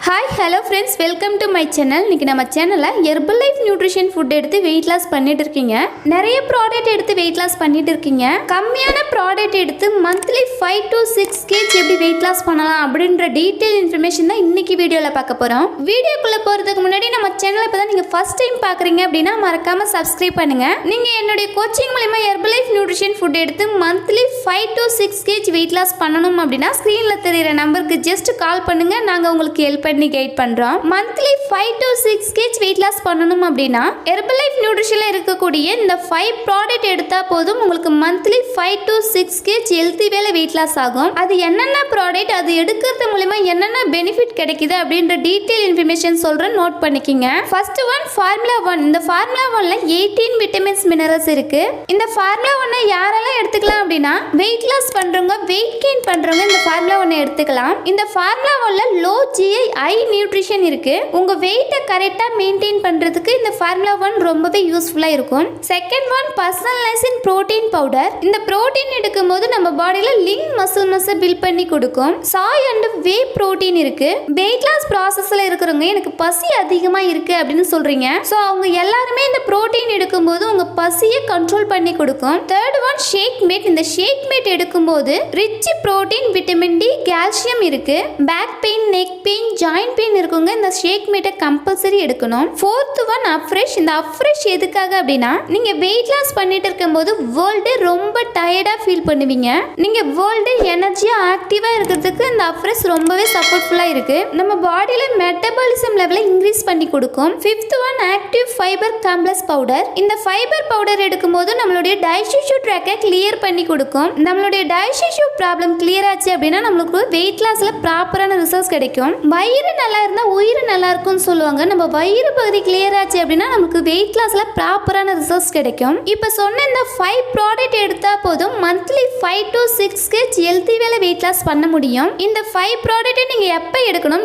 Hi hello friends, welcome to my channel. இன்றைக்கி நம்ம சேனலில் ஹெர்பல் லைஃப் நியூட்ரிஷன் ஃபுட் எடுத்து வெயிட் லாஸ் பண்ணிட்டு இருக்கீங்க. நிறைய ப்ராடக்ட் எடுத்து வெயிட் லாஸ் பண்ணிட்டு இருக்கீங்க. கம்மியான ப்ராடக்ட் எடுத்து மந்த்லி 5 to 6 kg எப்படி வெயிட் லாஸ் பண்ணலாம் அப்படின்ற டீட்டெயில் இன்ஃபர்மேஷன் தான் இன்னைக்கு வீடியோவில் பார்க்க போகிறோம். வீடியோக்குள்ளே போகிறதுக்கு முன்னாடி நம்ம சேனலை இப்போ தான் நீங்கள் ஃபர்ஸ்ட் டைம் பார்க்குறீங்க அப்படின்னா மறக்காமல் சப்ஸ்கிரைப் பண்ணுங்கள். நீங்கள் என்னுடைய கோச்சிங் மூலிமா ஹெர்பல் லைஃப் நியூட்ரிஷன் ஃபுட் எடுத்து monthly 5 to 6 kg weight loss பண்ணணும் அப்படின்னா ஸ்க்ரீனில் தெரிகிற நம்பருக்கு ஜஸ்ட் கால் பண்ணுங்கள். நாங்கள் உங்களுக்கு ஹெல்ப் கைட் பண்றோம். Monthly 5 to 6 kg weight loss பண்ணனும் அப்படினா ஹெர்பல் லைஃப் நியூட்ரிஷன்ல இருக்கக்கூடிய இந்த 5 ப்ராடக்ட் எடுத்தா போதும் உங்களுக்கு மந்த்லி 5 to 6 kg ஹெல்தி வேல வெயிட் லாஸ் ஆகும். அது என்னென்ன ப்ராடக்ட், அது எடுக்கிறது மூலமா என்னென்ன பெனிஃபிட் கிடைக்குது அப்படின்ற டீடைல் இன்ஃபர்மேஷன் சொல்றேன், நோட் பண்ணிக்கங்க. First one formula 1. இந்த ஃபார்முலா 1ல 18 விட்டமின்ஸ் மினரல்ஸ் இருக்கு. இந்த ஃபார்முலா 1 யாரெல்லாம் எடுத்துக்கலாம் அப்படினா வெயிட் லாஸ் பண்றவங்க, வெயிட் கெயின் பண்றவங்க இந்த ஃபார்முலா 1 எடுத்துக்கலாம். இந்த ஃபார்முலா 1ல லோ GI ஹை நியூட்ரிஷன் இருக்கு. உங்க வெயிட்டை கரெக்டா மெயின்டைன் பண்றதுக்கு இந்த ஃபார்முலா 1 ரொம்பவே யூஸ்ஃபுல்லா இருக்கும். Second one personalised protein powder. இந்த புரோட்டீன் எடுக்கும்போது நம்ம பாடியில லீன் மசில் பில்ட் பண்ணி கொடுக்கும். சாய் அண்ட் வே புரோட்டீன் இருக்கு. வெயிட் லாஸ் ப்ராசஸ்ல இருக்கிறவங்க எனக்கு பசி அதிகமா இருக்கு அப்படின்னு சொல்றீங்க. சோ அவங்க எல்லாருமே இந்த புரோட்டீன் எடுக்கும்போது உங்க பசியை கண்ட்ரோல் பண்ணி கொடுக்கும். Third one Shakemate. இந்த ஷேக் மேட் எடுக்கும்போது rich protein, vitamin D, calcium இருக்கு. Back pain, neck pain, joint pain இருக்குங்க, இந்த ஷேக் மீட்டை கம்பல்சரி எடுக்கணும். Fourth one Afresh. இந்த அப்ரெஷ் எதுக்காக அப்படின்னா நீங்க வெயிட் லாஸ் பண்ணிட்டு இருக்கும்போது வேர்ல்டு ரொம்ப டயர்டா ஃபீல் பண்ணுவீங்க. நீங்க வேர்ல்டு எனர்ஜியா ஆக்டிவா இருக்கிறதுக்கு இந்த அப்ரெஷ் ரொம்பவே சப்போர்ட்ஃபுல்லா இருக்கு. நம்ம பாடியில மெட்டபாலிசம் லெவலை இன்க்ரீஸ் பண்ணி கொடுக்கும். Fifth one active fibre complex powder. இந்த ஃபைபர் பவுடர் எடுக்கும்போது நம்மளுடைய டைஜஸ்டிவ் ட்ராக்கை கிளியர் பண்ணி கொடுக்கும். நம்மளுடைய டைஜஸ்டிவ் ப்ராப்ளம் கிளியர் ஆச்சு அப்படின்னா நம்மளுக்கு வெயிட் லாஸ்ல ப்ராப்பரான ரிசல்ட்ஸ் கிடைக்கும். வயிறு நல்லா இருந்தா உயிர் நல்லா இருக்கும்னு சொல்லுவாங்க. நம்ம வயிறு பகுதி கிளியர் ஆச்சு அப்படின்னா நமக்கு வெயிட் லாஸ்ல ப்ராப்பரான ரிசல்ட்ஸ் கிடைக்கும். இப்போ சொன்ன இந்த 5 ப்ராடக்ட் எடுத்தா போதும் மந்த்லி 5 to 6 kg ஹெல்தி வேலை வெயிட் லாஸ் பண்ண முடியும். இந்த 5 ப்ராடக்ட்டை நீங்க எப்போ எடுக்கணும்,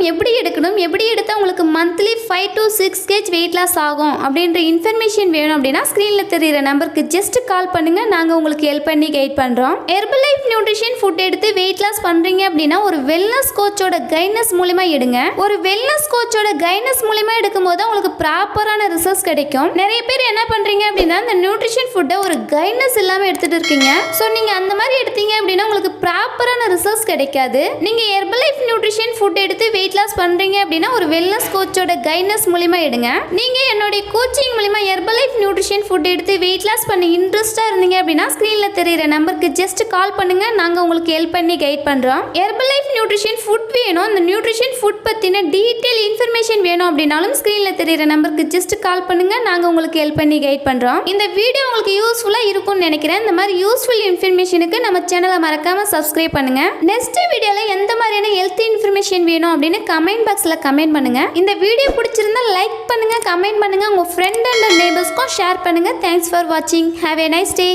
எப்படி எடுத்தா உங்களுக்கு monthly 5 to 6 kg weight loss ஆகும் அப்படின்ற இன்ஃபர்மேஷன் வேணும் அப்படின்னா ஸ்கிரீன்ல தெரியுற நம்பருக்கு ஜஸ்ட் கால் பண்ணுங்க. நாங்க உங்களுக்கு ஹெல்ப் பண்ணி கைட் பண்றோம். ஹெர்பல் லைஃப் நியூட்ரிஷன் ஃபுட் எடுத்து வெயிட் லாஸ் பண்றீங்க அப்படின்னா ஒரு வெல்னஸ் கோச்சோட கைடன்ஸ் மூலமா எடுங்க. ஒரு வெல்னஸ் கோச்சோட கைடன்ஸ் மூலமா எடுக்கும்போது உங்களுக்கு ப்ராப்பரான ரிசல்ட்ஸ் கிடைக்கும். நிறைய பேர் என்ன பண்றீங்க அப்படின்னா இந்த நியூட்ரிஷன் ஃபுட்டை ஒரு கைடன்ஸ் இல்லாம எடுத்துட்டு இருக்கீங்க. சோ நீங்க அந்த மாதிரி எடுத்தீங்க அப்படின்னா உங்களுக்கு ப்ராப்பரான ரிசல்ட்ஸ் கிடைக்காது. நீங்க ஹெர்பல் லைஃப் நியூட்ரிஷன் ஃபுட் எடுத்து வெயிட் லாஸ் பண்றீங்க அப்படின்னா ஒரு வெல்னஸ் கோச்சோட கைடன்ஸ் மூலமா எடுங்க. நீங்க என்னோட கோச்சிங் மூலமா ஹெர்பல் லைஃப் நியூட்ரிஷன் ஃபுட் எடுத்து வெயிட் லாஸ் பண்ண இன்ட்ரெஸ்டா இருந்தீங்க அப்படின்னா ஸ்கிரீன்ல தெரியுற நம்பருக்கு ஜஸ்ட் கால் பண்ணுங்க. நாங்க உங்களுக்கு ஹெல்ப் பண்ணி கைட் பண்றோம். ஹெர்பல் லைஃப் நியூட்ரிஷன் ஃபுட் வேணும், இந்த நியூட்ரிஷன் ஃபுட் பத்தின டீடைல் இன்ஃபர்மேஷன் வேணும் அப்படினாலும் ஸ்கிரீன்ல தெரியுற நம்பருக்கு ஜஸ்ட் கால் பண்ணுங்க. நாங்க உங்களுக்கு ஹெல்ப் பண்ணி கைட் பண்றோம். இந்த வீடியோ உங்களுக்கு யூஸ்ஃபுல்லா இருக்கும்னு நினைக்கிறேன். இந்த மாதிரி யூஸ்ஃபுல் இன்ஃபர்மேஷனுக்கு நம்ம சேனலை மறக்காம சப்ஸ்கிரைப் பண்ணுங்க. நெக்ஸ்ட் வீடியோல எந்த மாதிரியான ஹெல்த் இன்ஃபர்மேஷன் வேணும் அப்படின்னு கமெண்ட் பாக்ஸ்ல கமெண்ட் பண்ணுங்க. இந்த வீடியோ பிடிச்சிருந்தா லைக் பண்ணுங்க, கமெண்ட் பண்ணுங்க, உங்க ஃப்ரெண்ட் அண்ட் நெய்பர்ஸ்க்கும் ஷேர் பண்ணுங்க. தேங்க்ஸ் ஃபார் வாட்சிங். Have a nice day.